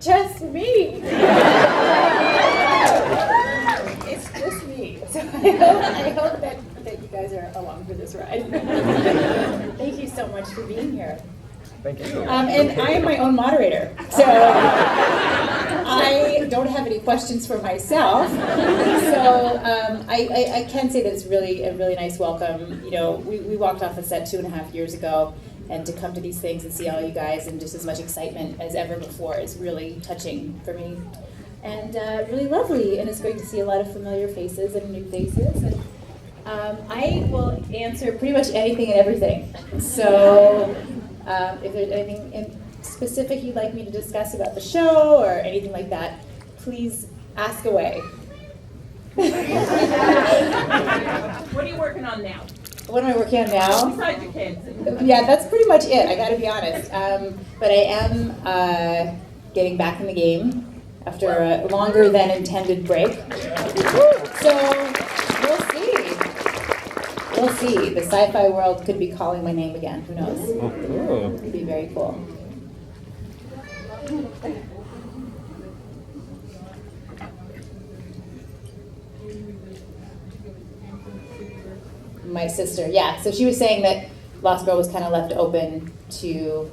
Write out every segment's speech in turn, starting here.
Just me. It's just me. So I hope that you guys are along for this ride. Thank you so much for being here. Thank you. And I am my own moderator, so I don't have any questions for myself. So I can say that it's really a really nice welcome. You know, we walked off the set 2.5 years ago, and to come to these things and see all you guys and just as much excitement as ever before is really touching for me. And really lovely, and it's great to see a lot of familiar faces and new faces. And I will answer pretty much anything and everything. So if there's anything in specific you'd like me to discuss about the show or anything like that, please ask away. What are you working on now? What am I working on now? Besides your kids. Yeah, that's pretty much it, I gotta be honest. But I am getting back in the game after a longer than intended break. So we'll see. We'll see. The sci-fi world could be calling my name again. Who knows? It could be very cool. My sister, yeah. So she was saying that Lost Girl was kind of left open to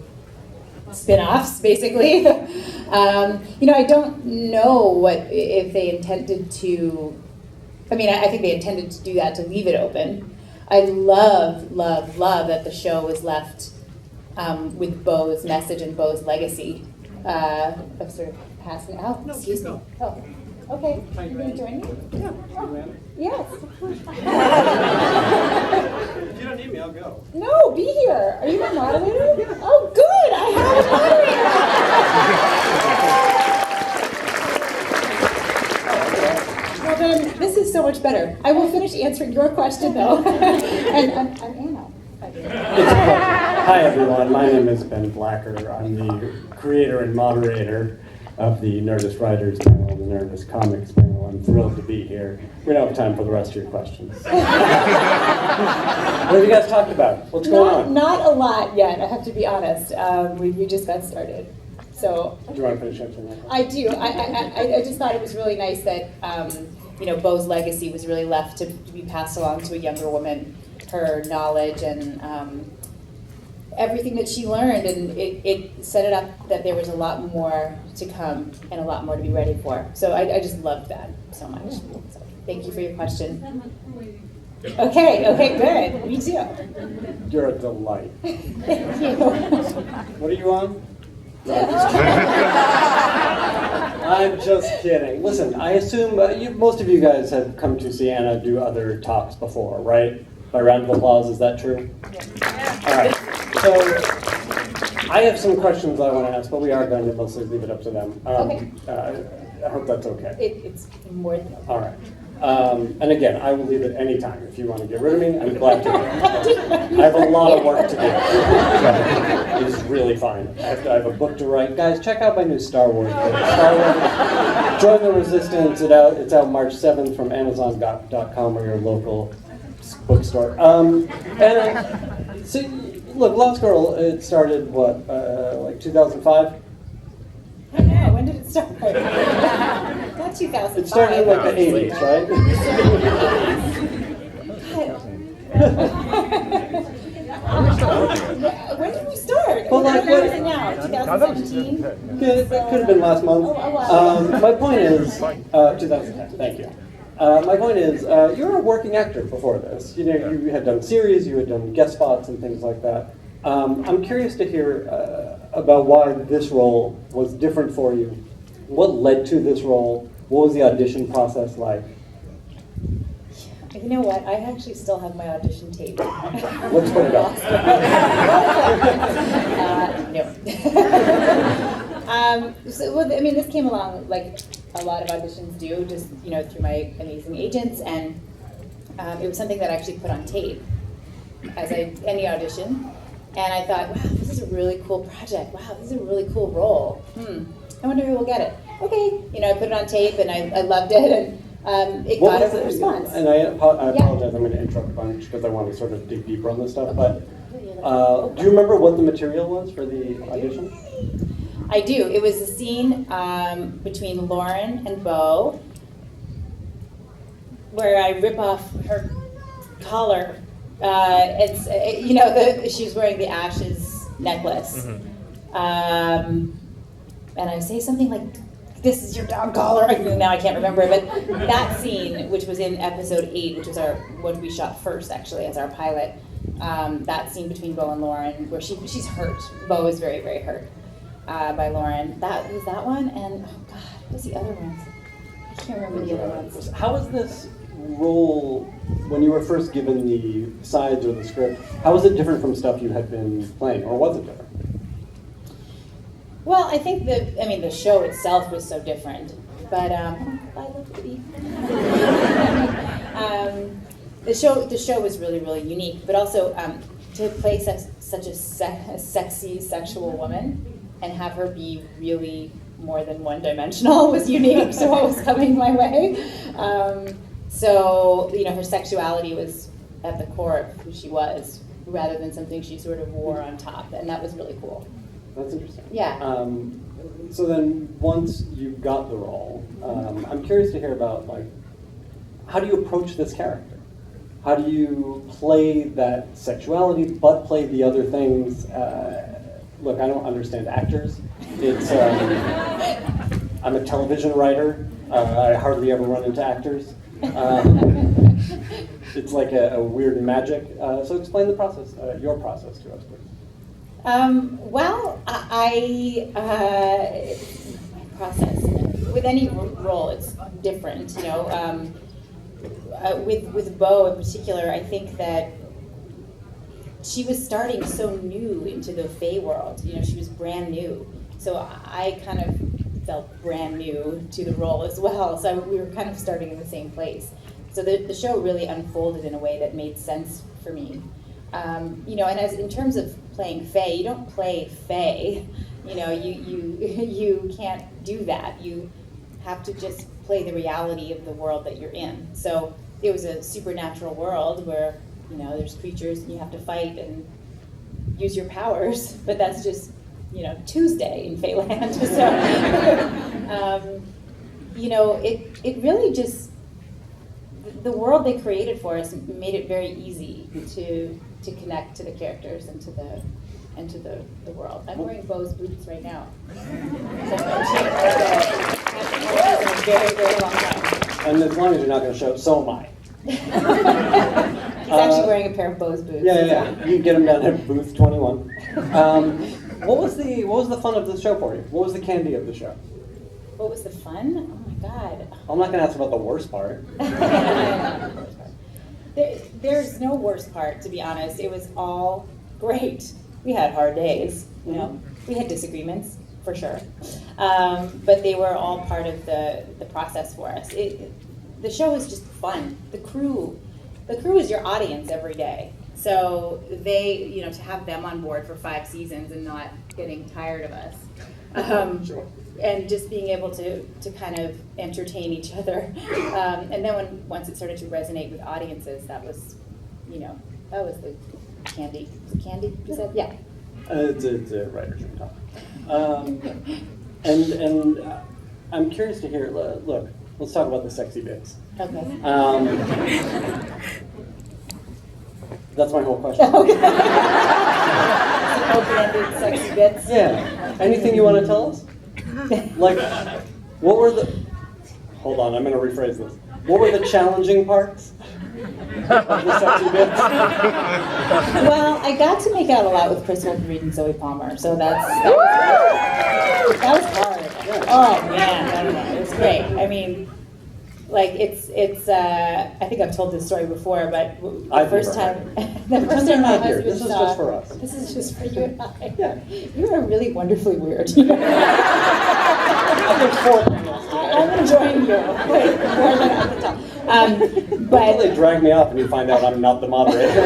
spin-offs, basically. You know, I don't know if they intended to. I mean, I think they intended to do that, to leave it open. I love that the show was left with Beau's message and Beau's legacy. I'm sort of passing out. No, Excuse me. no. Oh, okay. Hi, You going to join me? Yeah. Oh, yes. If you don't need me, I'll go. No, be here. Are you my moderator? Oh, good. I have a moderator. Well, then, this is so much better. I will finish answering your question, though. And I'm Anna. Hi everyone, my name is Ben Blacker. I'm the creator and moderator of the Nerdist Writers panel, the Nerdist Comics panel. I'm thrilled to be here. We don't have time for the rest of your questions. What have you guys talked about? What's going on? Not a lot yet, I have to be honest. We just got started. So Do you want to finish answering that? I do. I just thought it was really nice that you know, Beau's legacy was really left to be passed along to a younger woman. Her knowledge and everything that she learned, and it set it up that there was a lot more to come and a lot more to be ready for. So I just loved that so much. So thank you for your question. Okay, good. Me too. You're a delight. Thank you. What are you on? I'm just kidding. Listen, I assume most of you guys have come to see Anna do other talks before, right? By round of applause, is that true? Yeah. All right. So I have some questions I want to ask, but we are going to mostly leave it up to them. Okay. I hope that's okay. It's more than okay. All right. And again, I will leave it any time. If you want to get rid of me, I'm glad to. I have a lot of work to do. It's really fine. I have a book to write. Guys, check out my new Star Wars book. Star Wars, Join the Resistance. It's out March 7th from Amazon.com or your local bookstore. So, look, Lost Girl, it started, like 2005? I don't know, when did it start? Not 2005. It started in like the 80s, right? When did we start? Well, like, what is it now? 2017? Could have been last month. My point is, 2010, thank you. My point is, you were a working actor before this. You know, you had done series, you had done guest spots and things like that. I'm curious to hear about why this role was different for you. What led to this role? What was the audition process like? You know what? I actually still have my audition tape. Let's put it up. No. Well, I mean, this came along like a lot of auditions do, just, you know, through my amazing agents, and it was something that I actually put on tape as any audition, and I thought, wow, this is a really cool project. Wow, this is a really cool role. I wonder who will get it. Okay, you know, I put it on tape, and I loved it, and it got a response. And I apologize, I'm going to interrupt a bunch because I want to sort of dig deeper on this stuff, but do you remember what the material was for the audition? I do. It was a scene between Lauren and Bo where I rip off her collar. She's wearing the ashes necklace. And I say something like, "This is your dog collar." Now I can't remember, but that scene, which was in episode 8, which was what we shot first actually as our pilot, that scene between Bo and Lauren, where she's hurt. Bo is very, very hurt by Lauren. That was that one, and oh God, what was the other ones? I can't remember the other ones. How was this role, when you were first given the sides or the script, how was it different from stuff you had been playing, or was it different? Well, I think the show itself was so different, but the show was really, really unique. But also to play such a sexy, sexual woman and have her be really more than one-dimensional was unique to what was coming my way. So her sexuality was at the core of who she was, rather than something she sort of wore on top, and that was really cool. That's interesting. Yeah. So then, once you got the role, I'm curious to hear about, like, how do you approach this character? How do you play that sexuality, but play the other things? Look, I don't understand actors. It's I'm a television writer. I hardly ever run into actors. It's like a weird magic. So explain the process, your process to us, please. My process with any role, it's different. With Bo in particular, I think that she was starting so new into the Fae world. She was brand new, so I kind of felt brand new to the role as well. So we were kind of starting in the same place. So the show really unfolded in a way that made sense for me. And as in terms of playing Fae, you don't play Fae. You can't do that. You have to just play the reality of the world that you're in. So it was a supernatural world where there's creatures and you have to fight and use your powers. But that's just Tuesday in Faeland. So it really just, the world they created for us made it very easy to connect to the characters and to the world. I'm wearing Bo's boots right now. So a very, very long time. And as long as you're not going to show, so am I. He's actually wearing a pair of Bo's boots. Yeah. You can get them down at booth 21. What was the fun of the show for you? What was the candy of the show? What was the fun? Oh my God. I'm not going to ask about the worst part. There's no worst part, to be honest. It was all great. We had hard days, We had disagreements, for sure. But they were all part of the process for us. The show was just fun. The crew is your audience every day. So they, to have them on board for 5 seasons and not getting tired of us. Sure. And just being able to kind of entertain each other. And then once it started to resonate with audiences, that was the candy. Candy, you said? Yeah. It's a writer's room talk. And I'm curious to hear, look, let's talk about the sexy bits. Okay. That's my whole question. Okay. Open-ended sexy bits. Yeah. Anything you want to tell us? Like, what were the... Hold on, I'm going to rephrase this. What were the challenging parts of the sexy bits? Well, I got to make out a lot with Chris Reed and Zoe Palmer, so that was hard. Yeah. Oh man, I don't know. It was great. I mean, like it's. I think I've told this story before, but the first time my husband this is just for us. This is just for you and I. Yeah. You are really wonderfully weird. I'm enjoying you. Wait, more than I can tell. But they drag me off and you find out I'm not the moderator.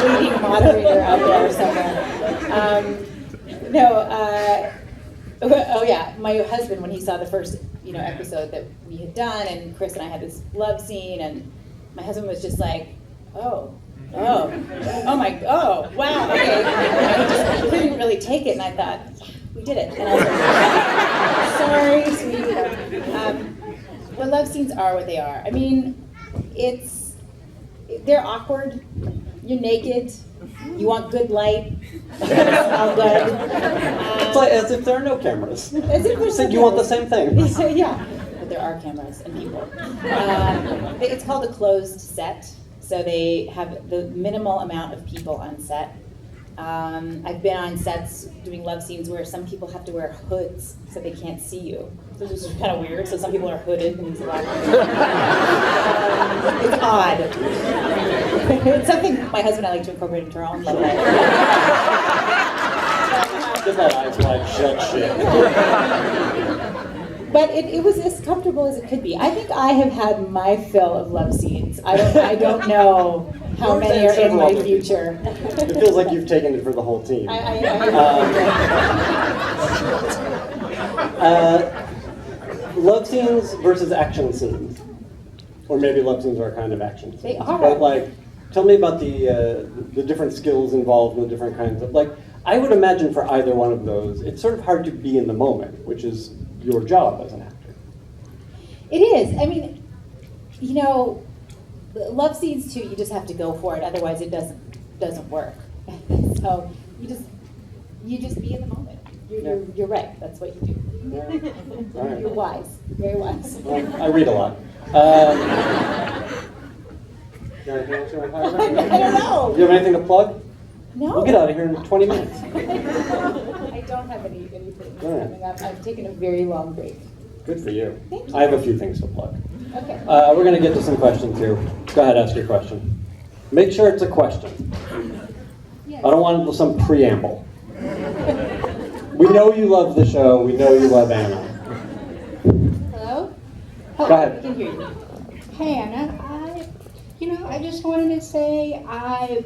leading moderator out there somewhere. Oh yeah, my husband, when he saw the first episode that we had done, and Chris and I had this love scene, and my husband was just like, oh, Oh wow, okay. I just couldn't really take it, and I thought, yeah, we did it. And I was like, sorry, sweetie. Well, love scenes are what they are. I mean, they're awkward. You're naked. You want good light. You smell good. It's like as if there are no cameras. As if there's you want the same thing. Yeah, but there are cameras and people. It's called a closed set, so they have the minimal amount of people on set. I've been on sets doing love scenes where some people have to wear hoods so they can't see you. So this is kind of weird. So some people are hooded and these are it's odd. It's something my husband and I like to incorporate into our own love life. Get that eyes wide shut shit. But it was as comfortable as it could be. I think I have had my fill of love scenes. I don't know how many are in my future. It feels like you've taken it for the whole team. Love scenes versus action scenes. Or maybe love scenes are a kind of action scenes. They are. But like, tell me about the different skills involved and the different kinds of, like, I would imagine for either one of those, it's sort of hard to be in the moment, which is your job as an actor. It is. I mean, you know, love scenes too, you just have to go for it, otherwise it doesn't work. So you just be in the moment. You're right, that's what you do. Yeah. All right. You're wise, very wise. Well, I read a lot. You have anything else you want to talk about? I don't know. Do you have anything to plug? No. We'll get out of here in 20 minutes. I don't have anything All right. coming up. I've taken a very long break. Good for you. Thank you. I have a few things to plug. Okay. We're going to get to some questions here. Go ahead, ask your question. Make sure it's a question. Yes. I don't want some preamble. We know you love the show. We know you love Anna. Hello? Go ahead. I can hear you. Hey, Anna. I just wanted to say I,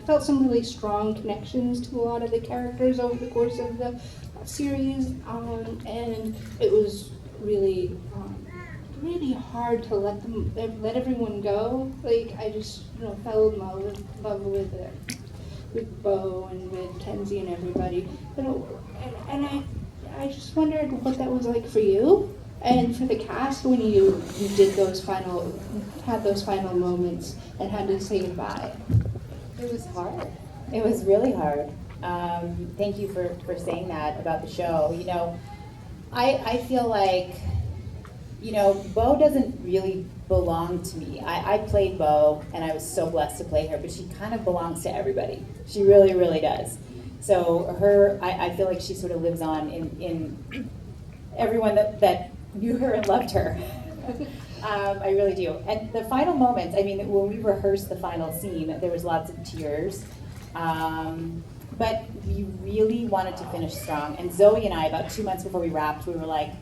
felt some really strong connections to a lot of the characters over the course of the series, and it was really, really hard to let everyone go. Like, I just, fell in love with Bo and with Kenzie and everybody, and I just wondered what that was like for you. And for the cast, when you did had those final moments and had to say goodbye. It was hard. It was really hard. Thank you for saying that about the show. I feel like, Bo doesn't really belong to me. I played Bo, and I was so blessed to play her, but she kind of belongs to everybody. She really, really does. So I feel like she sort of lives on in everyone that knew her and loved her. I really do. And the final moments, I mean, when we rehearsed the final scene, there was lots of tears. But we really wanted to finish strong. And Zoe and I, about 2 months before we wrapped, we were like,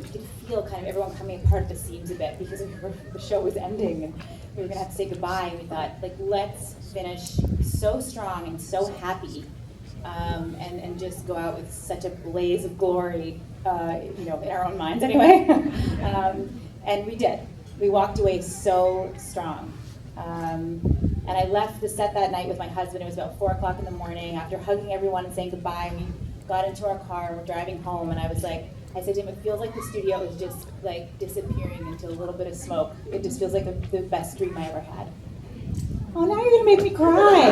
we could feel kind of everyone coming apart at the seams a bit because the show was ending and we were going to have to say goodbye. And we thought, let's finish so strong and so happy. And just go out with such a blaze of glory, in our own minds anyway. And we did. We walked away so strong. And I left the set that night with my husband. It was about 4 o'clock in the morning. After hugging everyone and saying goodbye, we got into our car and we're driving home. And I said to him, it feels like the studio is just disappearing into a little bit of smoke. It just feels like the best dream I ever had. Oh, now you're gonna make me cry.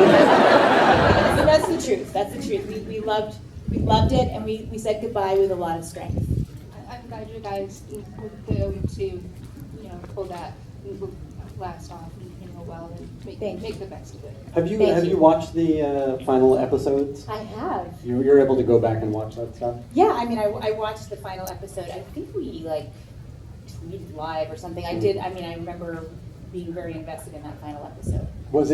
So that's the truth. That's the truth. We loved it, and we said goodbye with a lot of strength. I'm glad you guys were able to, pull that last off and well and make the best of it. Have you watched the final episodes? I have. You're able to go back and watch that stuff? Yeah, I mean, I watched the final episode. I think we tweeted live or something. I did. I mean, I remember being very invested in that final episode.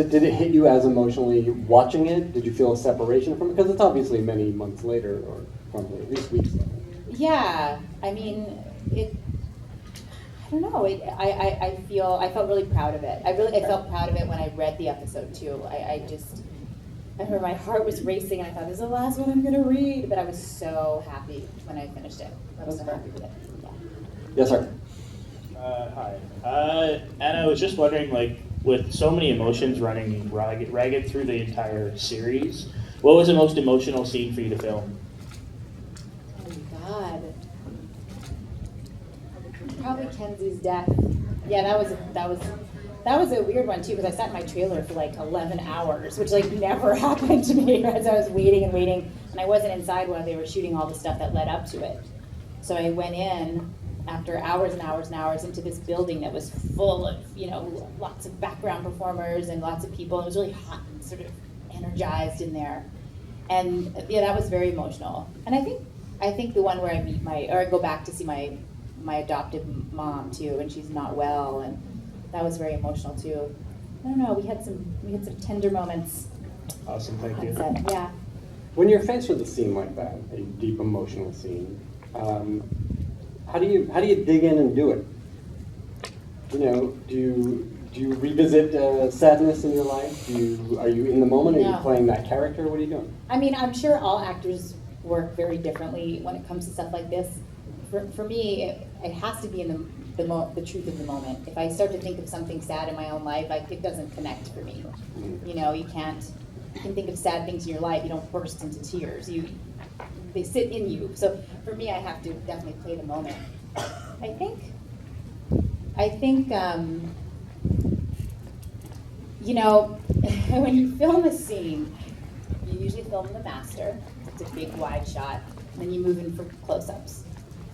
Did it hit you as emotionally watching it? Did you feel a separation from it? Because it's obviously many months later, or probably at least weeks later. Yeah, I mean, I don't know. I felt really proud of it. I felt proud of it when I read the episode too. I remember my heart was racing and I thought, this is the last one I'm going to read. But I was so happy when I finished it. I was so happy with it. Yeah. Yes, sir. Hi. Anna, I was just wondering, with so many emotions running ragged through the entire series, what was the most emotional scene for you to film? Oh my God. Probably Kenzie's death. Yeah, that was a weird one too, because I sat in my trailer for like 11 hours, which like never happened to me, as I was waiting, and I wasn't inside while they were shooting all the stuff that led up to it. So I went in after hours and hours and hours into this building that was full of, lots of background performers and lots of people. It was really hot and sort of energized in there. And yeah, that was very emotional. And I think the one where I go back to see my adoptive mom too, and she's not well, and that was very emotional too. I don't know, we had some tender moments. Awesome, thank on you. set. Yeah. When you're faced with a scene like that, a deep emotional scene, how do you dig in and do it? Do you revisit sadness in your life? Are you in the moment? No. Are you playing that character? What are you doing? I mean, I'm sure all actors work very differently when it comes to stuff like this. For me, it has to be in the truth of the moment. If I start to think of something sad in my own life, it doesn't connect for me. You can think of sad things in your life, you don't burst into tears. They sit in you. So for me, I have to definitely play the moment. I think when you film a scene, you usually film the master. It's a big wide shot, and then you move in for close-ups.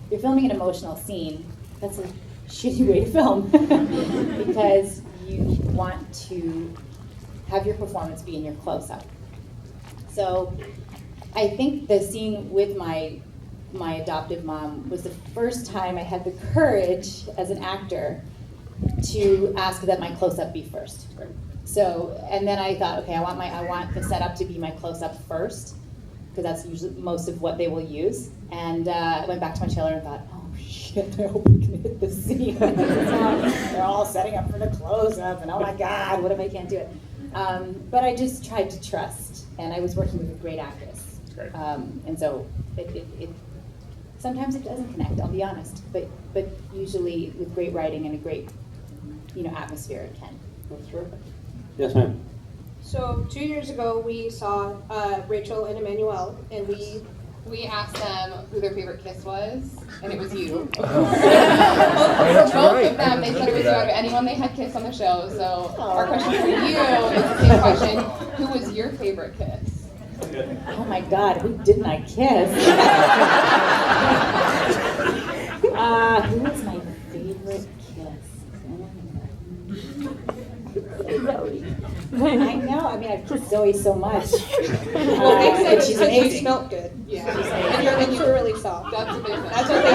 If you're filming an emotional scene, that's a shitty way to film because you want to have your performance be in your close-up. So I think the scene with my adoptive mom was the first time I had the courage as an actor to ask that my close-up be first. So, and then I thought, okay, I want the setup to be my close-up first, because that's usually most of what they will use. And I went back to my trailer and thought, oh shit, I hope we can hit this scene. They're all setting up for the close-up, and oh my God, what if I can't do it? But I just tried to trust, and I was working with a great actress. And so it sometimes it doesn't connect, I'll be honest, but usually with great writing and a great atmosphere it can. That's terrific. Yes, ma'am. So 2 years ago, we saw Rachel and Emmanuel, and we asked them who their favorite kiss was, and it was you. For That's both right. of them, they said it was you out of anyone they had kissed on the show. So our question for you is the same question: who was your favorite kiss? Oh my God, who didn't I kiss? Who was my favorite kiss? I know. I mean, I've kissed Zoe so much. well, they said she's because you amazing. smelled good. Yeah, And you were really soft. that's what they said. That's what they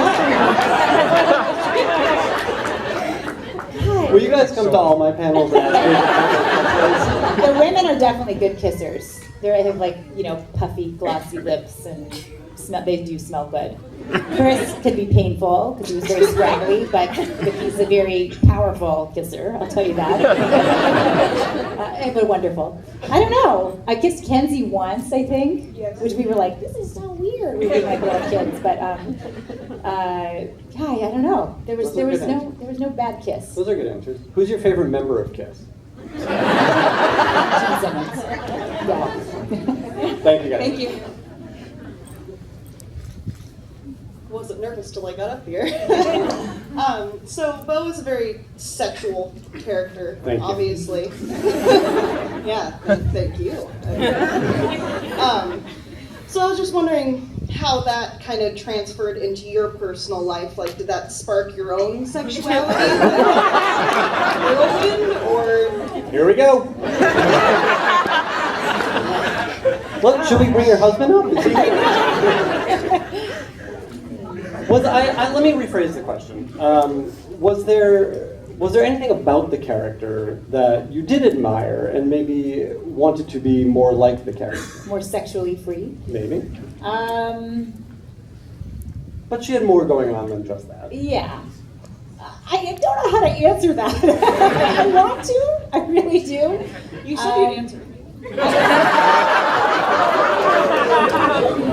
said. Will you guys come to all my panels and ask me? The women are definitely good kissers. They have puffy, glossy lips, and they do smell good. Chris could be painful because he was very scraggly, but he's a very powerful kisser, I'll tell you that. But wonderful. I don't know. I kissed Kenzie once, I think, which we were like, this is so weird. We were like little kids, but I don't know. There was no bad kiss. Those are good answers. Who's your favorite member of KISS? Gene Simmons. Yeah. Thank you, guys. Thank you. Wasn't nervous till I got up here. So Bo is a very sexual character, Thank you. obviously. Yeah, thank you. So I was just wondering how that kind of transferred into your personal life. Like, did that spark your own sexuality? Or Here we go. What, should we bring your husband up? Let me rephrase the question. Was there anything about the character that you did admire and maybe wanted to be more like the character? More sexually free? Maybe. But she had more going on than just that. Yeah. I don't know how to answer that. I want to. I really do. you said you'd answer me.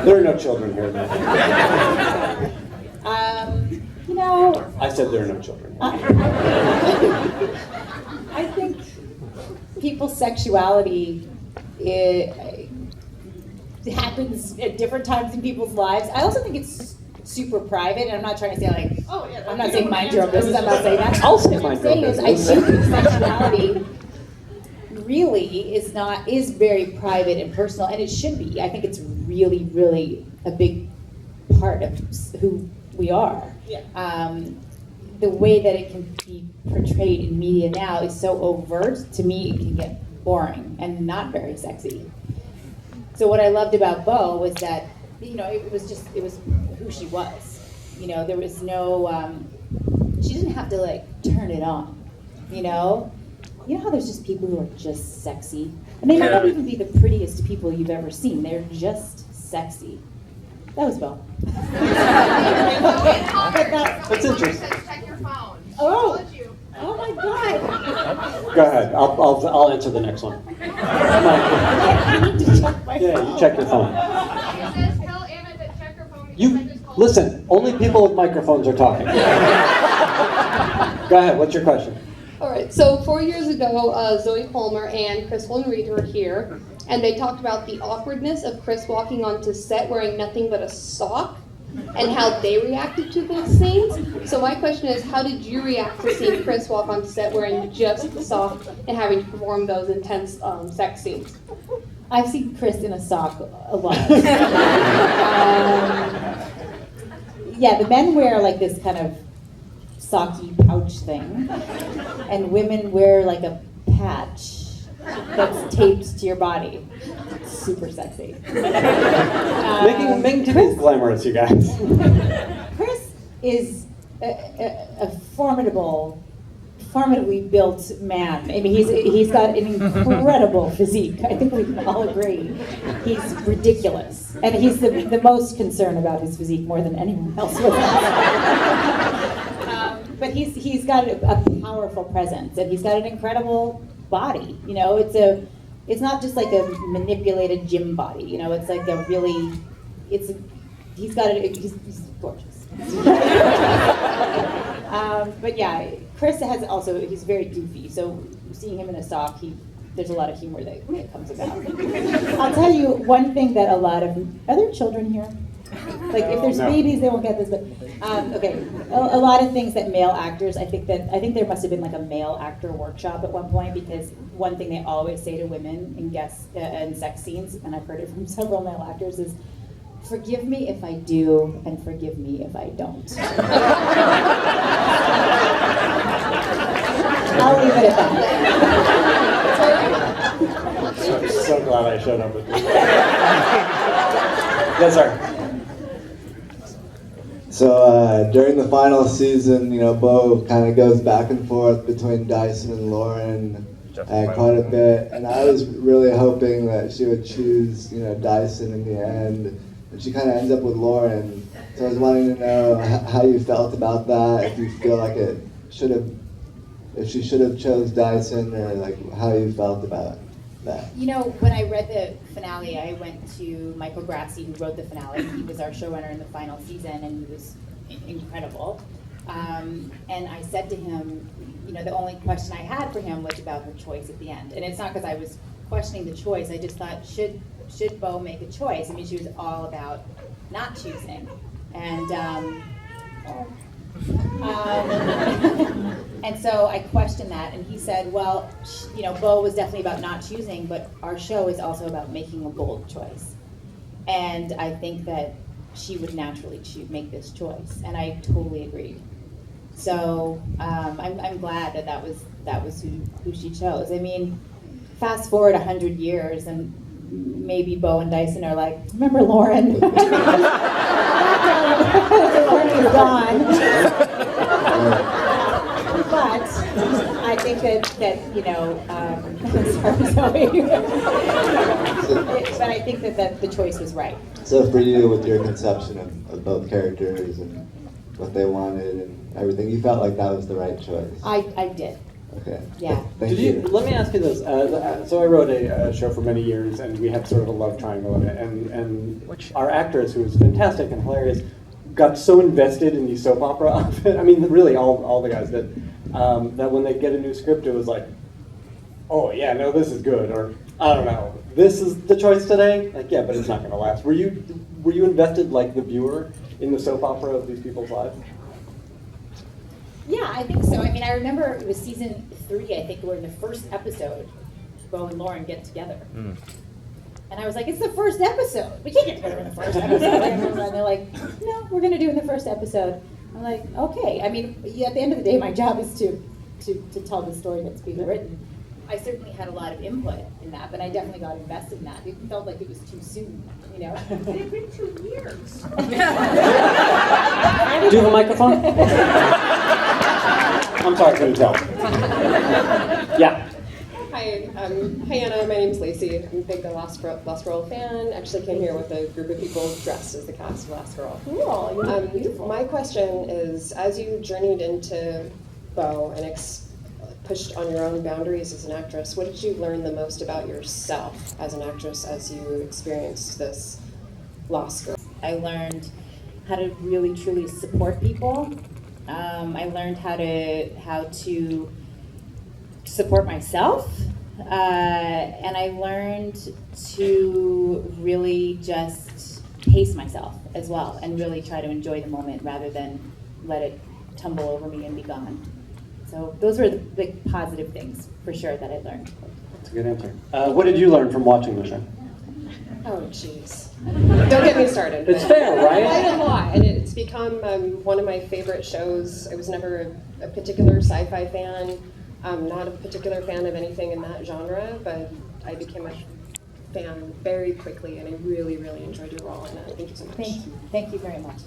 There are no children here. You know, I said there are no children. I think people's sexuality happens at different times in people's lives. I also think it's super private, and I'm not trying to say like, Oh, yeah. I'm not saying mind your own business, I'm not saying that. I'll say What I'm mind your own saying is I business. think sexuality really is very private and personal, and it should be. I think it's really, really a big part of who we are. Yeah. The way that it can be portrayed in media now is so overt, to me it can get boring and not very sexy. So what I loved about Bo was that, you know, it was who she was. You know, there was no, she didn't have to like turn it on, you know? You know how there's just people who are just sexy? And they might not even be the prettiest people you've ever seen. They're just sexy. That was Bo. That's interesting. Check your phone. Oh my God. Go ahead. I'll answer the next one. I need to check my Yeah, phone. you check your phone. It says tell Anna to check her phone. You listen. Only people with microphones are talking. Go ahead. What's your question? All right, so 4 years ago, Zoe Palmer and Chris Reed were here, and they talked about the awkwardness of Chris walking onto set wearing nothing but a sock, and how they reacted to those scenes. So my question is, how did you react to seeing Chris walk on set wearing just the sock and having to perform those intense sex scenes? I've seen Chris in a sock a lot. Yeah, the men wear like this kind of socky pouch thing, and women wear like a patch that's taped to your body. It's super sexy. Making TV glamorous, you guys. Chris is a formidably built man. I mean, he's got an incredible physique. I think we can all agree. He's ridiculous, and he's the most concerned about his physique more than anyone else was. But he's got a powerful presence, and he's got an incredible body. You know, it's not just like a manipulated gym body. You know, it's like he's gorgeous. But yeah, Chris he's very goofy. So seeing him in a sock, there's a lot of humor that comes about. I'll tell you one thing that are there children here? Like if there's babies, they won't get this. But okay, a lot of things that male actors. I think there must have been like a male actor workshop at one point, because one thing they always say to women in in sex scenes, and I've heard it from several male actors, is, "Forgive me if I do, and forgive me if I don't." I'll leave it at that. So glad I showed up with you. Yes, sir. So during the final season, you know, Bo kind of goes back and forth between Dyson and Lauren quite a bit, and I was really hoping that she would choose, you know, Dyson in the end, and she kind of ends up with Lauren. So I was wanting to know how you felt about that, if you feel like if she should have chose Dyson, or like how you felt about that. You know, when I read the finale, I went to Michael Grassi, who wrote the finale. He was our showrunner in the final season, and he was incredible. And I said to him, you know, the only question I had for him was about her choice at the end. And it's not because I was questioning the choice. I just thought, should Bo make a choice? I mean, she was all about not choosing. And and so I questioned that, and he said, well, you know, Bo was definitely about not choosing, but our show is also about making a bold choice. And I think that she would naturally make this choice, and I totally agreed. So I'm glad that was who she chose. I mean, fast forward 100 years, and maybe Bo and Dyson are like, remember Lauren? Lauren is gone. But I think that you know, sorry. But I think that the choice was right. So for you, with your conception of both characters and what they wanted and everything, you felt like that was the right choice? I did. Okay. Yeah. Thank you. Let me ask you this. So I wrote a show for many years, and we had sort of a love triangle in it. And our actress, who was fantastic and hilarious, got so invested in the soap opera of it. I mean, really, all the guys did. That when they get a new script, it was like, oh yeah, no, this is good, or I don't know, this is the choice today. Like, yeah, but it's not going to last. Were you invested like the viewer in the soap opera of these people's lives? Yeah, I think so. I mean, I remember it was season 3, I think, where in the first episode, Bo and Lauren get together. And I was like, it's the first episode. We can't get together in the first episode. And they're like, no, we're going to do it in the first episode. I'm like, okay. I mean, yeah, at the end of the day, my job is to tell the story that's being written. I certainly had a lot of input in that, but I definitely got invested in that. It felt like it was too soon, you know? It's been 2 years. Do you have a microphone? I'm sorry, I couldn't tell. Yeah. Hi, Anna. My name's Lacey. I'm a big Last Girl fan. Actually came here with a group of people dressed as the cast of Last Girl. Cool. Beautiful. My question is, as you journeyed into Bo and pushed on your own boundaries as an actress, what did you learn the most about yourself as an actress as you experienced this Lost Girl? I learned how to really truly support people. I learned how to support myself, and I learned to really just pace myself as well, and really try to enjoy the moment rather than let it tumble over me and be gone. So those were the big positive things for sure that I learned. That's a good answer. What did you learn from watching the show? Oh, jeez. Don't get me started. It's fair, right? Quite a lot, and it's become one of my favorite shows. I was never a particular sci-fi fan. I'm not a particular fan of anything in that genre, but I became a fan very quickly, and I really, really enjoyed your role in it. Thank you so much. Thank you. Thank you very much.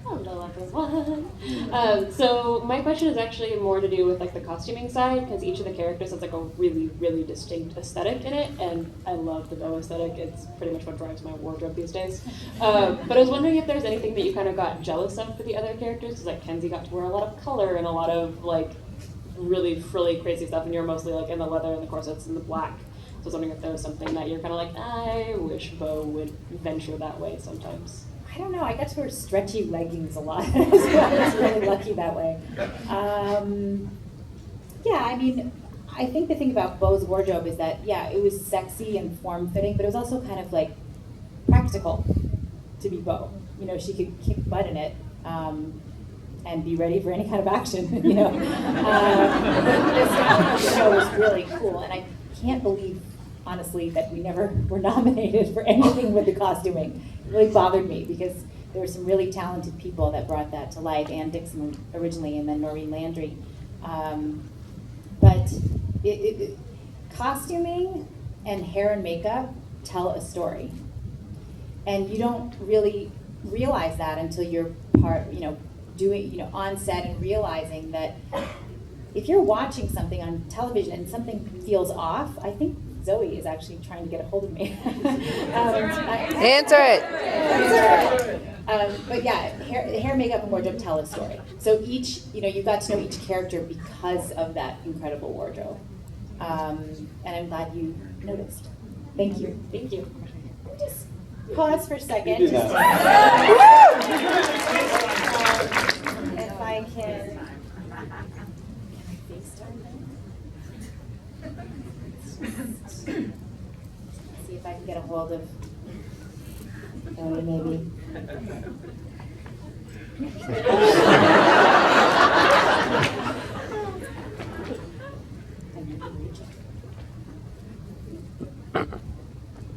Hello, everyone. So my question is actually more to do with like the costuming side, because each of the characters has like a really, really distinct aesthetic in it, and I love the Bo aesthetic. It's pretty much what drives my wardrobe these days. But I was wondering if there's anything that you kind of got jealous of for the other characters, because like Kenzie got to wear a lot of color and a lot of like really frilly, crazy stuff, and you're mostly like in the leather and the corsets and the black. So I was wondering if there was something that you're kind of like, I wish Bo would venture that way sometimes. I don't know. I got to wear stretchy leggings a lot. So I was really lucky that way. Yeah, I mean, I think the thing about Bo's wardrobe is that, yeah, it was sexy and form-fitting, but it was also kind of like practical to be Bo. You know, she could kick butt in it and be ready for any kind of action, you know. The style of the show was really cool, and I can't believe, honestly, that we never were nominated for anything with the costuming. It really bothered me because there were some really talented people that brought that to life. Ann Dixon originally, and then Noreen Landry. But costuming and hair and makeup tell a story, and you don't really realize that until you're doing, on set and realizing that if you're watching something on television and something feels off, I think Zoe is actually trying to get a hold of me. Answer it. But yeah, hair, makeup, and wardrobe tell a story. So you got to know each character because of that incredible wardrobe. And I'm glad you noticed. Thank you. Thank you. Just pause for a second. You do that. If I can. See if I can get a hold of maybe.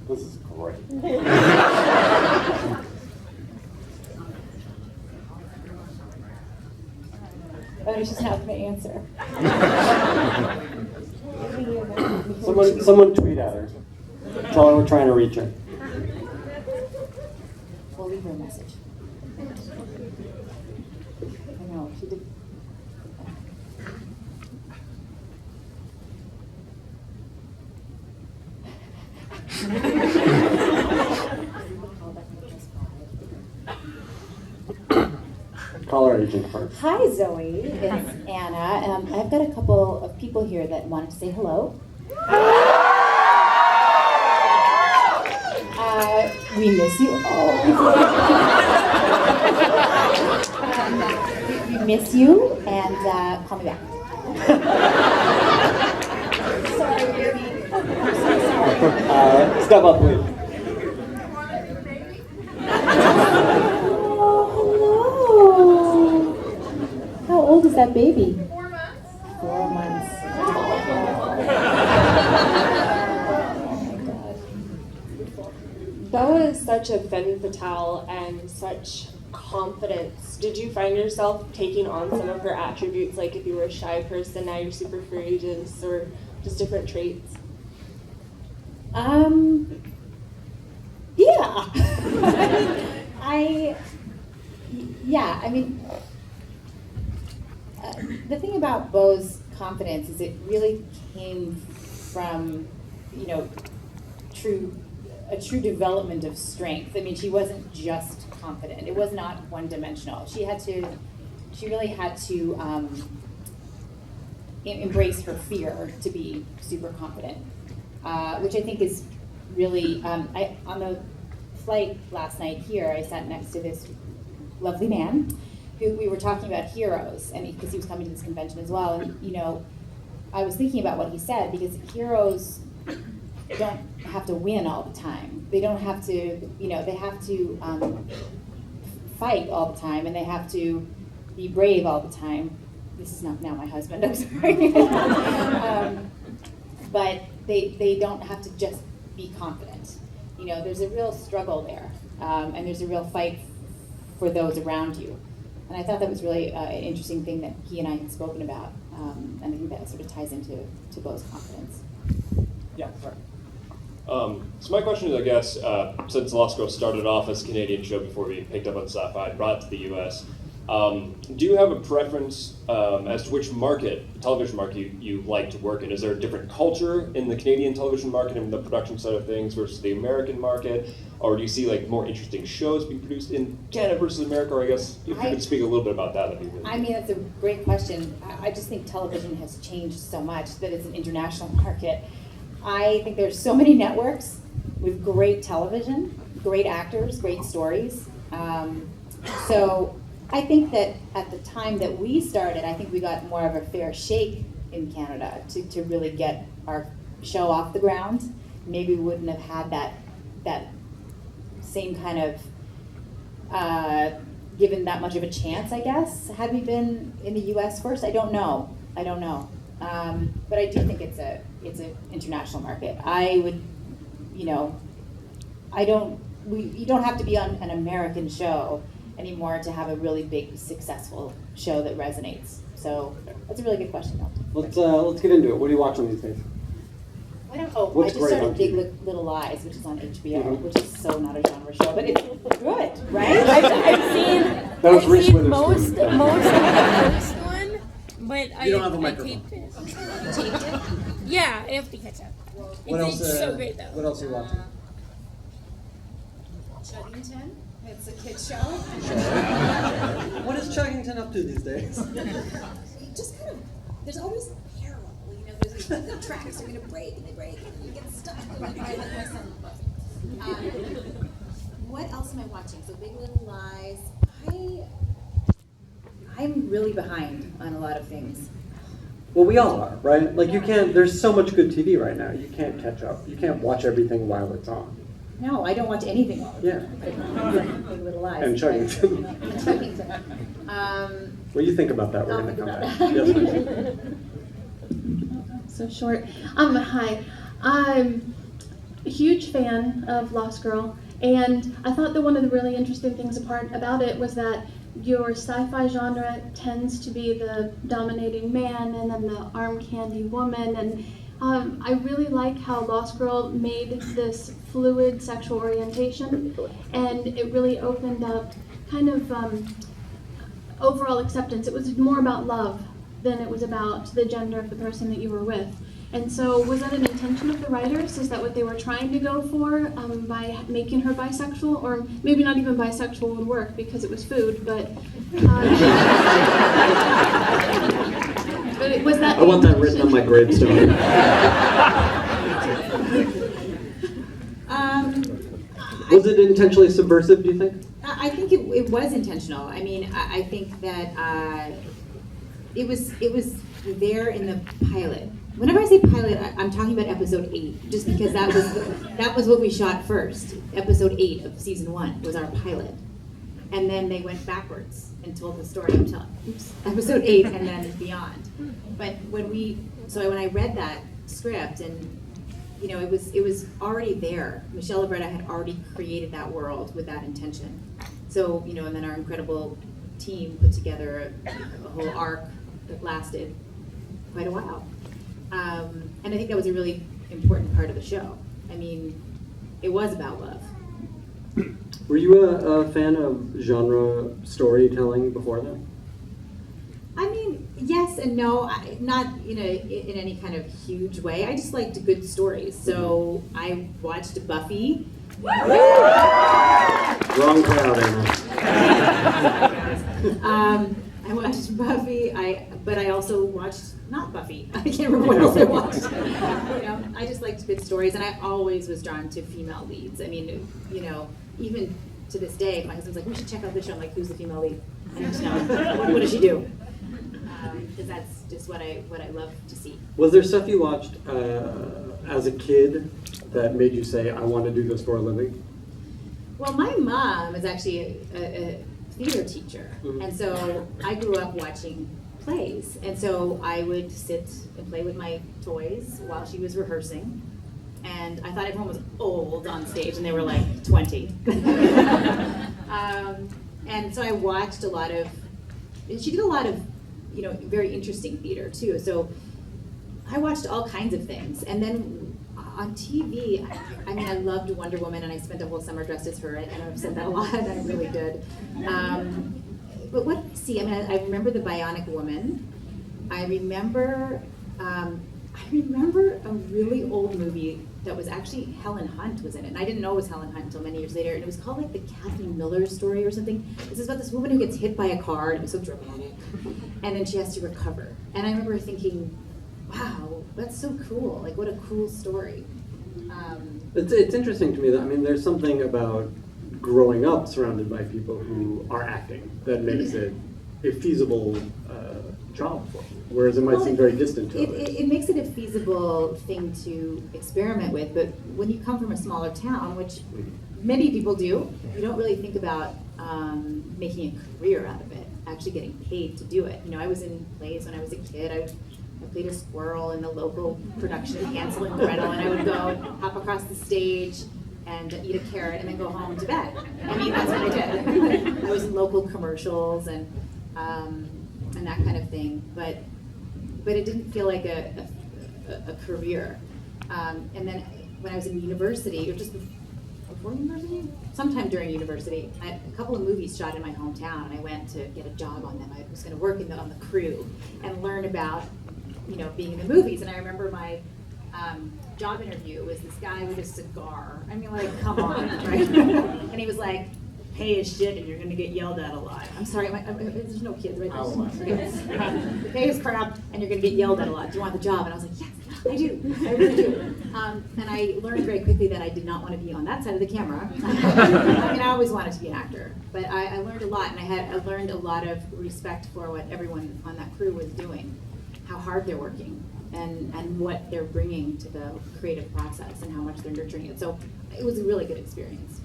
This is great. Oh, she's not going to answer. Someone tweet at her. Tell her we're trying to reach her. We'll leave her a message. I know, she did. Call our agent first. Hi, Zoe. It's Anna. I've got a couple of people here that wanted to say hello. We miss you. We miss you, and call me back. Sorry, baby. Step up, please. Oh, hello. How old is that baby? 4 months. 4 months. Bella is such a femme fatale and such confidence. Did you find yourself taking on some of her attributes, like if you were a shy person, now you're super courageous, or just different traits? Yeah. I mean, the thing about Beau's confidence is it really came from, a true development of strength. I mean, she wasn't just confident. It was not one-dimensional. She really had to embrace her fear to be super confident, which I think is really, on the flight last night here, I sat next to this lovely man who we were talking about heroes, and because he was coming to this convention as well, and I was thinking about what he said, because heroes don't have to win all the time. They don't have to, they have to fight all the time, and they have to be brave all the time. This is not now my husband, I'm sorry. But they don't have to just be confident. There's a real struggle there, and there's a real fight for those around you. And I thought that was really an interesting thing that he and I had spoken about, and I think that sort of ties into Beau's confidence. Yeah, sorry. So my question is, I guess, since Lost Girl started off as a Canadian show before we picked up on sci-fi and brought it to the U.S., do you have a preference as to which television market you like to work in? Is there a different culture in the Canadian television market and the production side of things versus the American market? Or do you see more interesting shows being produced in Canada versus America? Or I guess if you could speak a little bit about that, that'd be really I mean, that's a great question. I just think television has changed so much that it's an international market. I think there's so many networks with great television, great actors, great stories. So I think that at the time that we started, I think we got more of a fair shake in Canada to really get our show off the ground. Maybe we wouldn't have had that same kind of given that much of a chance, I guess, had we been in the U.S. first. I don't know. But I do think it's an international market. I would, you don't have to be on an American show anymore to have a really big, successful show that resonates. So that's a really good question, though. Let's get into it. What are you watching these days? I just What's great started on Big TV? Little Lies, which is on HBO, Mm-hmm. which is so not a genre show, but it's good, right? I've seen That was Reese seen Witherspoon. most of the first one, but You don't have a microphone. taped it. Yeah, I have to catch up. It's so great though. What else are you watching? Chuggington. It's a kid show. What is Chuggington up to these days? Just kind of, there's always peril. There's the tracks are going to break and they break and you get stuck. Like my son loves it. What else am I watching? So Big Little Lies. I'm really behind on a lot of things. Well, we all are, right? You can't, there's so much good TV right now, you can't catch up. You can't watch everything while it's on. No, I don't watch anything while it's on. Big Little Lies. And Chuggington. And Chuggington. What do you think about that? We're going to come back. Yes, please. So short. Hi. I'm a huge fan of Lost Girl, and I thought that one of the really interesting things about it was that your sci-fi genre tends to be the dominating man and then the arm candy woman, and I really like how Lost Girl made this fluid sexual orientation, and it really opened up kind of overall acceptance. It was more about love than it was about the gender of the person that you were with. And so was that an intention of the writers? Is that what they were trying to go for by making her bisexual? Or maybe not even bisexual would work because it was food, but... but was that... I want that written on my gravestone. Was it intentionally subversive, do you think? I think it was intentional. I mean, I think that it was there in the pilot. Whenever I say pilot, I'm talking about episode 8, just because that was what we shot first. Episode 8 of season 1 was our pilot, and then they went backwards and told the story until episode 8 and then beyond. But when I read that script, and it was already there. Michelle Lobretta had already created that world with that intention. So and then our incredible team put together a whole arc that lasted quite a while. And I think that was a really important part of the show. I mean, it was about love. Were you a fan of genre storytelling before that? I mean, yes and no. Not in any kind of huge way. I just liked good stories. So I watched Buffy. Wrong crowd, I watched Buffy. But I also watched not Buffy. I can't remember what else I watched. I just liked good stories, and I always was drawn to female leads. I mean, even to this day, my husband's like, "We should check out this show." I'm like, "Who's the female lead?" And what does she do? Because that's just what I love to see. Was there stuff you watched as a kid that made you say, "I want to do this for a living"? Well, my mom is actually a theater teacher, and so I grew up watching plays, and so I would sit and play with my toys while she was rehearsing, and I thought everyone was old on stage, and they were like 20. And so I watched a lot of, and she did a lot of, very interesting theater too, so I watched all kinds of things. And then on TV, I mean, I loved Wonder Woman, and I spent a whole summer dressed as her. I know I've said that a lot, I really did. But what did I see? I mean, I remember The Bionic Woman. I remember a really old movie that was actually Helen Hunt was in it. And I didn't know it was Helen Hunt until many years later. And it was called like the Kathy Miller story or something. This is about this woman who gets hit by a car, and it was so dramatic. And then she has to recover. And I remember thinking, wow, that's so cool. Like, what a cool story. It's interesting to me that, I mean, there's something about growing up surrounded by people who are acting that makes it a feasible job for you, whereas it might seem very distant to it makes it a feasible thing to experiment with, but when you come from a smaller town, which many people do, you don't really think about making a career out of it, actually getting paid to do it. I was in plays when I was a kid. I played a squirrel in the local production of Hansel and Gretel, and I would go hop across the stage and eat a carrot and then go home to bed. I mean, that's what I did. I was in local commercials and that kind of thing, but it didn't feel like a career. And then when I was in university, or just before university, sometime during university, I had a couple of movies shot in my hometown, and I went to get a job on them. I was going to work on the crew and learn about being in the movies. And I remember my job interview was this guy with a cigar. I mean, like, come on, right? And he was like, pay as shit and you're going to get yelled at a lot. I'm sorry, there's no kids, right? Pay as crap and you're going to get yelled at a lot. Do you want the job? And I was like, yes, I do. I really do. And I learned very quickly that I did not want to be on that side of the camera. I mean, I always wanted to be an actor, but I learned a lot, and I learned a lot of respect for what everyone on that crew was doing, how hard they're working, and what they're bringing to the creative process and how much they're nurturing it. So it was a really good experience.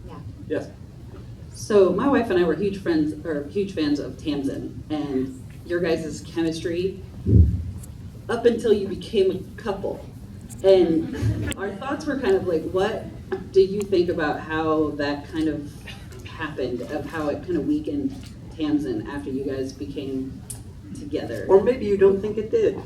Yeah. Yes. So my wife and I were huge fans of Tamsin, and your guys' chemistry up until you became a couple. And our thoughts were kind of like, what do you think about how that kind of happened, of how it kind of weakened Tamsin after you guys became together? Or maybe you don't think it did.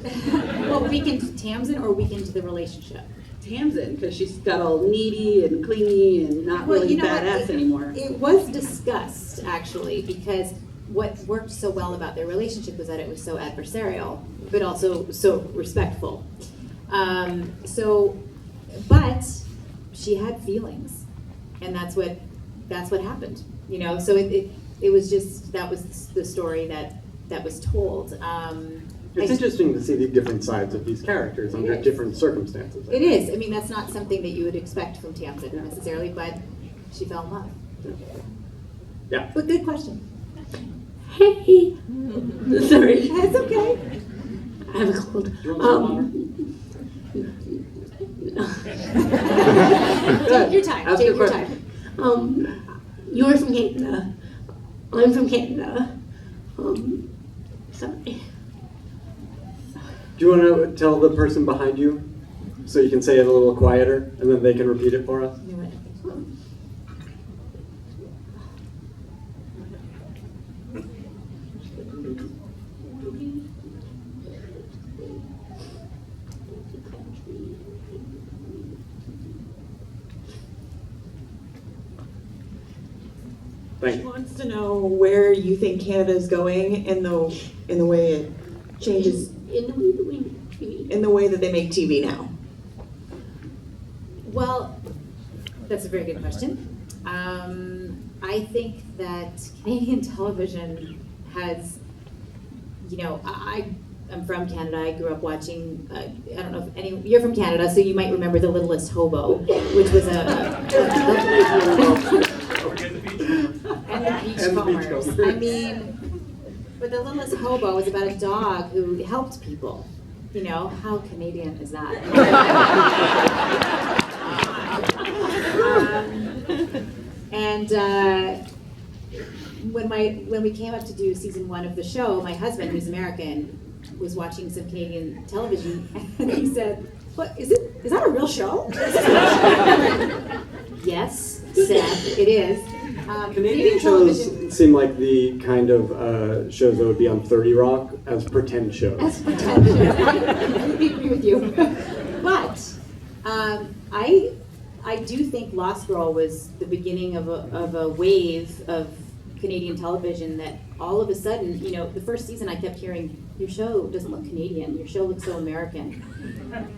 Well, weakened Tamsin or weakened the relationship? Tamsin, because she's got all needy and clingy and not really badass anymore. It was discussed, actually, because what worked so well about their relationship was that it was so adversarial, but also so respectful. But she had feelings, and that's what happened. So it was just, that was the story that was told. It's interesting to see the different sides of these characters under different circumstances. It is. I mean, that's not something that you would expect from Tamsin necessarily, but she fell in love. Yeah. But good question. Hey. Sorry. That's okay. I have a cold. Take your time. Ask Take your your question. time. You're from Canada. I'm from Canada. Sorry. Do you want to tell the person behind you so you can say it a little quieter and then they can repeat it for us? She wants to know where you think Canada is going in the way it changes in the way that they make TV now. Well, that's a very good question. I think that Canadian television has, I'm from Canada. I grew up watching, I don't know if you're from Canada, so you might remember The Littlest Hobo, which was and the Beachcombers. I mean, but The Littlest Hobo was about a dog who helped people. How Canadian is that? When we came up to do season 1 of the show, my husband, who's American, was watching some Canadian television, and he said, "What is it? Is that a real show?" Yes, Seth, it is. Canadian shows seem like the kind of shows that would be on 30 Rock as pretend shows. As pretend shows. I agree with you. But I do think Lost Girl was the beginning of a wave of Canadian television that all of a sudden, the first season I kept hearing, "Your show doesn't look Canadian, your show looks so American."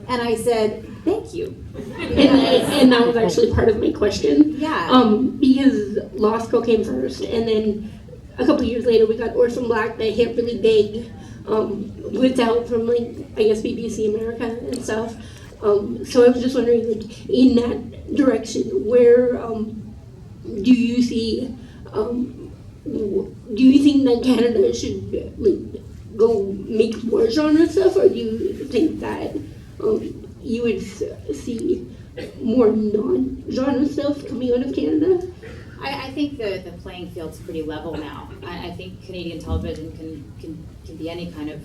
And I said, "Thank you." And that was actually part of my question. Yeah. Because Lost Girl came first, and then a couple years later we got Orphan Black that hit really big, with help from BBC America and stuff. So I was just wondering, in that direction, where do you see? Do you think that Canada should go make more genre stuff, or do you think that you would see more non-genre stuff coming out of Canada? I think the playing field's pretty level now. I think Canadian television can be any kind of,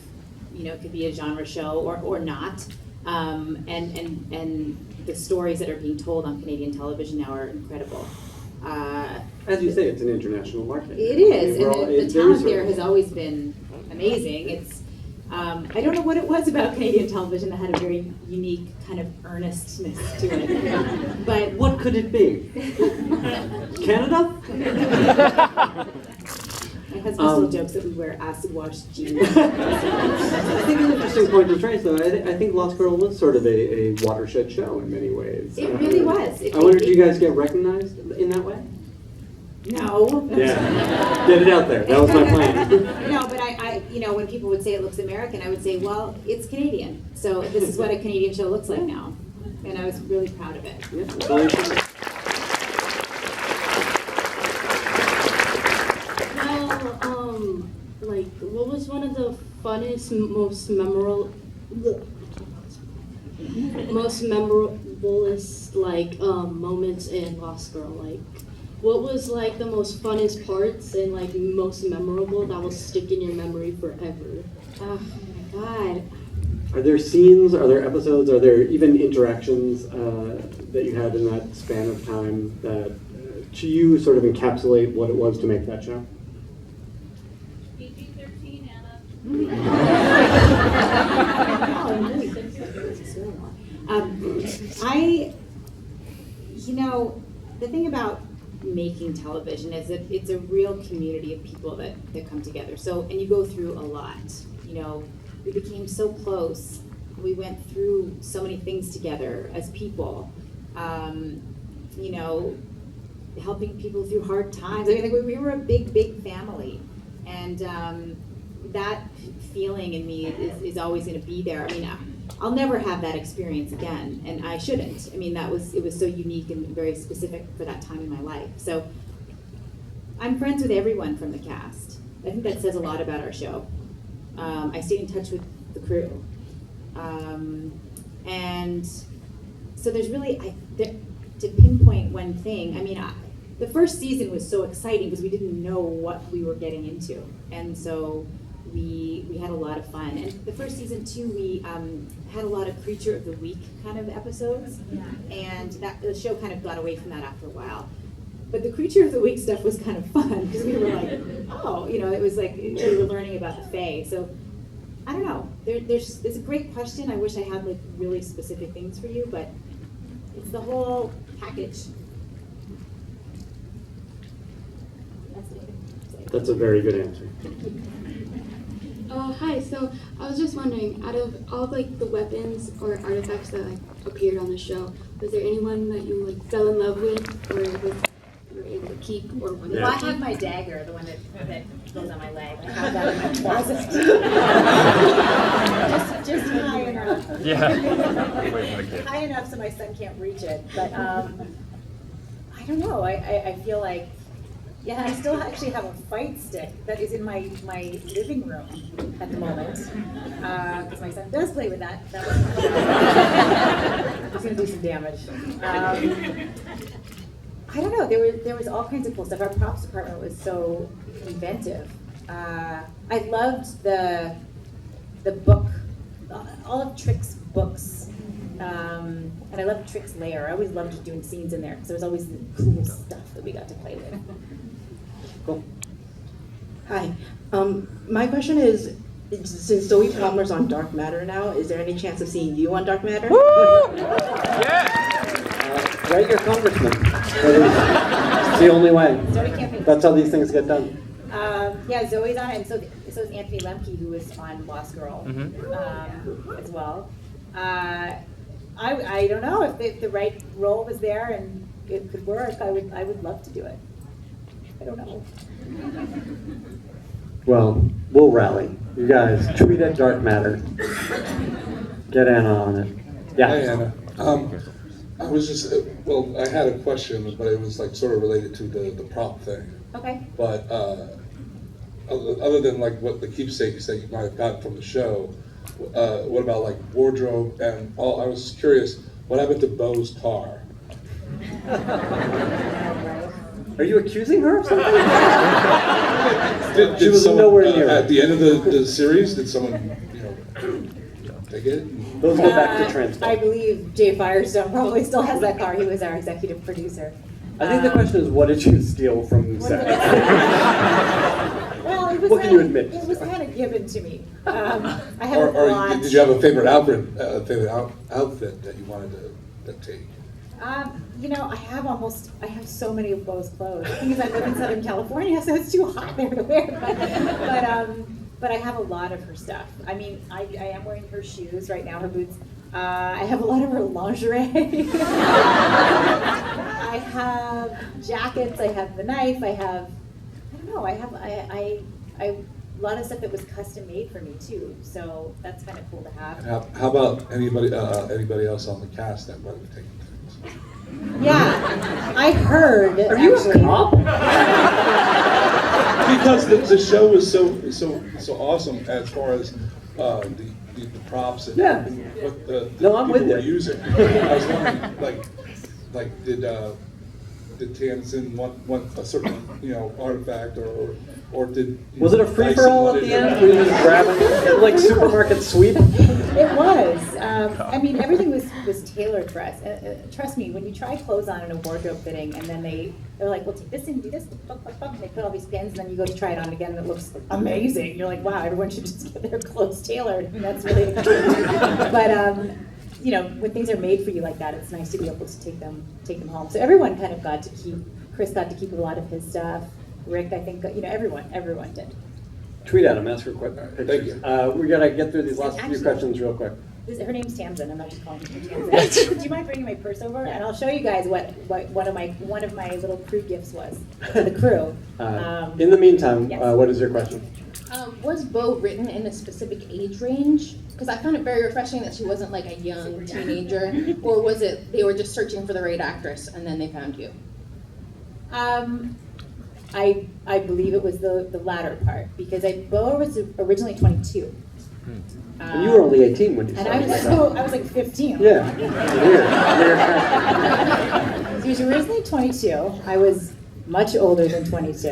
it could be a genre show or not. And the stories that are being told on Canadian television now are incredible. As you say, it's an international market. It is, and the talent there has always been amazing. It's I don't know what it was about Canadian television that had a very unique kind of earnestness to it. But what could it be? Canada? My husband still jokes that we wear acid-wash jeans. I think an interesting point to trace, though. I think Lost Girl was sort of a watershed show in many ways. It really was. I wonder, do you guys get recognized in that way? No. Yeah. Get it out there. That was my plan. No, but I when people would say it looks American, I would say, well, it's Canadian. So this is what a Canadian show looks like now. And I was really proud of it. Yeah, what was one of the funnest, most memorablest moments in Lost Girl? What was the most funnest parts and most memorable that will stick in your memory forever? Oh my God. Are there scenes, are there episodes, are there even interactions that you had in that span of time that to you sort of encapsulate what it was to make that show? PG-13, Anna. The thing about making television is that it's a real community of people that come together. So, and you go through a lot. We became so close. We went through so many things together as people. Helping people through hard times. I mean, we were a big family, and that feeling in me is always going to be there. I mean, I'll never have that experience again, and I shouldn't. I mean, it was so unique and very specific for that time in my life. So I'm friends with everyone from the cast. I think that says a lot about our show. I stayed in touch with the crew. And so there's really, to pinpoint one thing, I mean, the first season was so exciting because we didn't know what we were getting into. And so we had a lot of fun. And the first season too, we had a lot of Creature of the Week kind of episodes. And the show kind of got away from that after a while. But the Creature of the Week stuff was kind of fun because we were like, oh, it was like we were learning about the Fae. So I don't know. It's a great question. I wish I had like really specific things for you, but it's the whole package. That's a very good answer. Hi, so I was just wondering, out of all like the weapons or artifacts that like appeared on the show, was there anyone that you like fell in love with or you were able to keep or wanted Well, I to have keep? my dagger, the one that goes on my leg. I have that in my closet. just high enough. High enough so my son can't reach it. But I don't know. I feel like, yeah, I still actually have a fight stick that is in my living room at the moment. Because my son does play with that. It's going to do some damage. I don't know. There was all kinds of cool stuff. Our props department was so inventive. I loved the book, all of Trick's books, and I loved Trick's lair. I always loved doing scenes in there because there was always cool stuff that we got to play with. Cool. Hi. My question is, since Zoe Palmer's on Dark Matter now, is there any chance of seeing you on Dark Matter? Write your congressman. It's the only way. That's how these things get done. Yeah, Zoe's on it, and so is Anthony Lemke, who was on Lost Girl as well. I don't know if the right role was there and it could work. I would love to do it. I don't know. Well, we'll rally. You guys, tweet at Dark Matter. Get Anna on it. Yeah. Hi, Anna. I was just, I had a question, but it was like sort of related to the prop thing. Okay. But other than like what the keepsakes that you might have gotten from the show, what about like wardrobe and all? I was curious, what happened to Bo's car? Are you accusing her of something? Did was someone, nowhere near at the end of the series, did someone, take it? Those go back to transport. I believe Jay Firestone probably still has that car. He was our executive producer. I think the question is, what did you steal from set? Well, it was What can you admit? It was kind of given to me. I have a Or lot. did you have a favorite outfit that you wanted to take? I have so many of Bo's clothes. The thing is, I live in Southern California, so it's too hot there to wear. But I have a lot of her stuff. I mean, I am wearing her shoes right now, her boots. I have a lot of her lingerie. I have jackets. I have the knife. I have a lot of stuff that was custom made for me too. So that's kind of cool to have. How about anybody else on the cast that might have taken things? Yeah, I heard. Are you a cop? Because the show was so awesome as far as the props and what the I'm people with were you. using. I was wondering, like did Tamsin want a certain artifact or did Was it a free for all at the end? Were you just grabbing like supermarket sweep? It was. I mean, everything was tailored for us. Trust me, when you try clothes on in a wardrobe fitting, and then they're like, "Well, take this and do this," and they put all these pins, and then you go to try it on again, and it looks amazing. You're like, "Wow, everyone should just get their clothes tailored." And that's really. But when things are made for you like that, it's nice to be able to take them home. So everyone kind of got to keep. Chris got to keep a lot of his stuff. Rick, I think, everyone did. Tweet at him, ask for quick pictures. Thank you. We gotta get through these last few questions real quick. Her name's Tamsin. I'm not just calling her Tamsin. Do you mind bringing my purse over? And I'll show you guys what one of my little crew gifts was to the crew. In the meantime, yes. What is your question? Was Bo written in a specific age range? Because I found it very refreshing that she wasn't like a young teenager. Or was it they were just searching for the right actress and then they found you? I believe it was the latter part, because Bo was originally 22, And you were only 18 when you And started. I was like 15. Yeah. She was originally 22. I was much older than 22.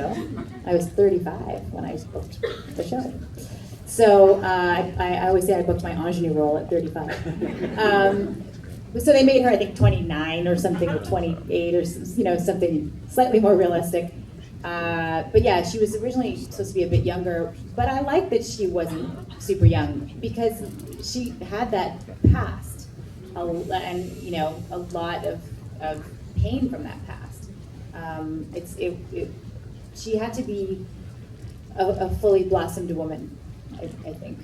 I was 35 when I booked the show. So I always say I booked my ingenue role at 35. So they made her, I think, 29 or something, or 28 or something slightly more realistic. But yeah, she was originally supposed to be a bit younger, but I like that she wasn't super young because she had that past, and a lot of pain from that past. She had to be a fully blossomed woman, I think.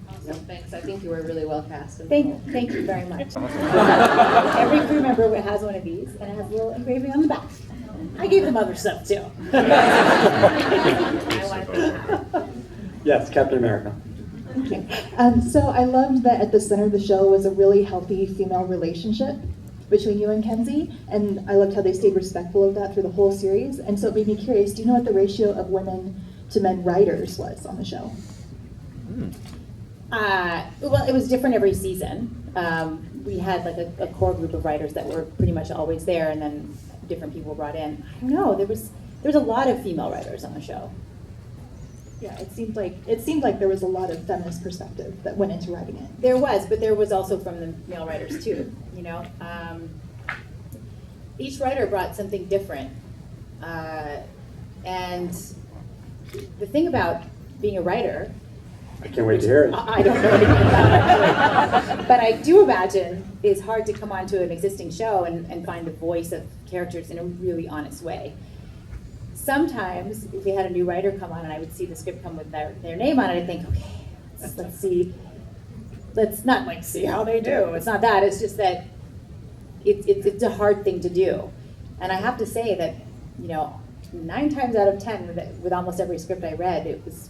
Awesome, thanks. I think you were really well cast. Thank you very much. Every crew member has one of these, and it has a little engraving on the back. I gave them other stuff too. Yes, Captain America. Okay. So I loved that at the center of the show was a really healthy female relationship between you and Kenzie, and I loved how they stayed respectful of that through the whole series. And so it made me curious, do you know what the ratio of women to men writers was on the show? Well, it was different every season. We had like a core group of writers that were pretty much always there, and then different people brought in. I don't know. There was a lot of female writers on the show. Yeah, it seemed like there was a lot of feminist perspective that went into writing it. There was, but there was also from the male writers too. Each writer brought something different, and the thing about being a writer. I can't wait to hear it. I don't know anything about it, but I do imagine it's hard to come onto an existing show and find the voice of characters in a really honest way. Sometimes, if we had a new writer come on and I would see the script come with their name on it, I'd think, okay, let's see. Let's not like see how they do. It's not that. It's just that it's a hard thing to do, and I have to say that 9 times out of 10 with almost every script I read, it was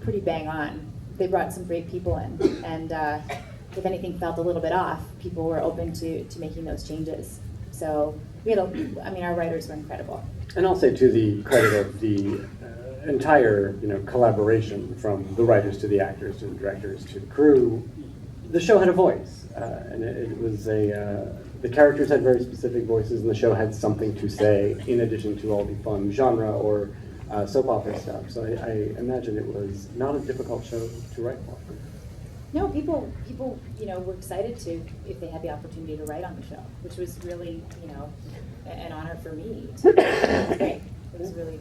pretty bang on. They brought some great people in, and if anything felt a little bit off, people were open to making those changes. So our writers were incredible. And I'll say to the credit of the entire collaboration from the writers to the actors to the directors to the crew, the show had a voice, and it was the characters had very specific voices, and the show had something to say in addition to all the fun genre or soap opera stuff. So I imagine it was not a difficult show to write for. No, people were excited if they had the opportunity to write on the show, which was really an honor for me. It was great. It was really,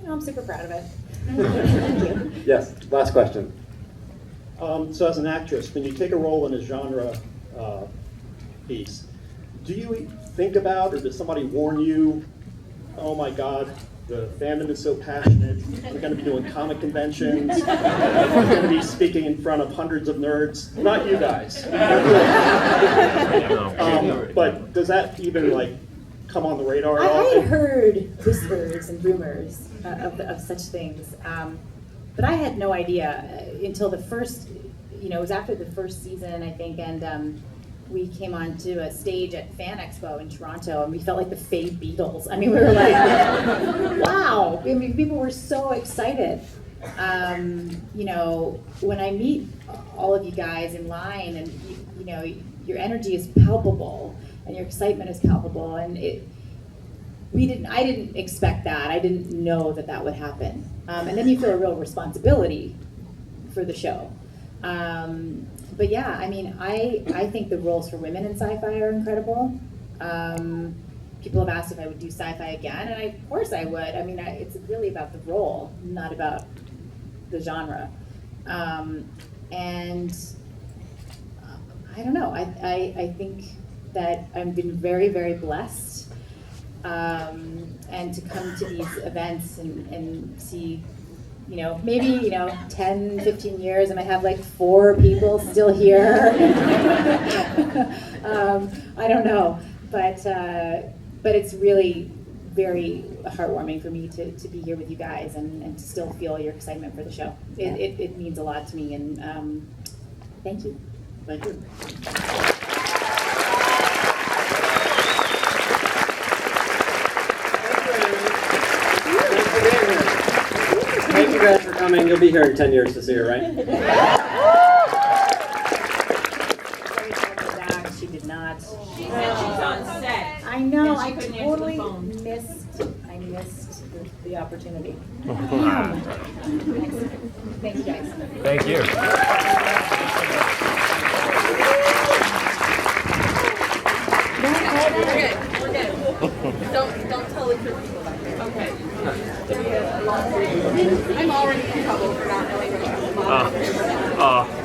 I'm super proud of it. Thank you. Yes, last question. So as an actress, when you take a role in a genre piece, do you think about, or does somebody warn you, oh my God, the fandom is so passionate, we're going to be doing comic conventions, we're going to be speaking in front of hundreds of nerds, not you guys. But does that even come on the radar at all? I heard whispers and rumors of such things, but I had no idea until the first, it was after the first season, I think, and we came onto a stage at Fan Expo in Toronto, and we felt like the Fade Beatles. I mean, we were like, wow. I mean, people were so excited. When I meet all of you guys in line, and your energy is palpable, and your excitement is palpable, and I didn't expect that. I didn't know that would happen. And then you feel a real responsibility for the show. But yeah, I mean, I think the roles for women in sci-fi are incredible. People have asked if I would do sci-fi again, and of course I would. I mean, it's really about the role, not about the genre. And I don't know. I think that I've been very, very blessed, and to come to these events and see. Maybe, 10, 15 years, and I have 4 people still here. I don't know, but it's really very heartwarming for me to be here with you guys and to still feel your excitement for the show. It means a lot to me, and thank you. Thank you. Thank you guys for coming. You'll be here in 10 years to see her, right? She said she's on set. I know, and she I couldn't answer totally the phone. missed the opportunity. Thank you guys. Thank you. We're good. Don't tell the people about it. Okay. I'm already in trouble for not knowing what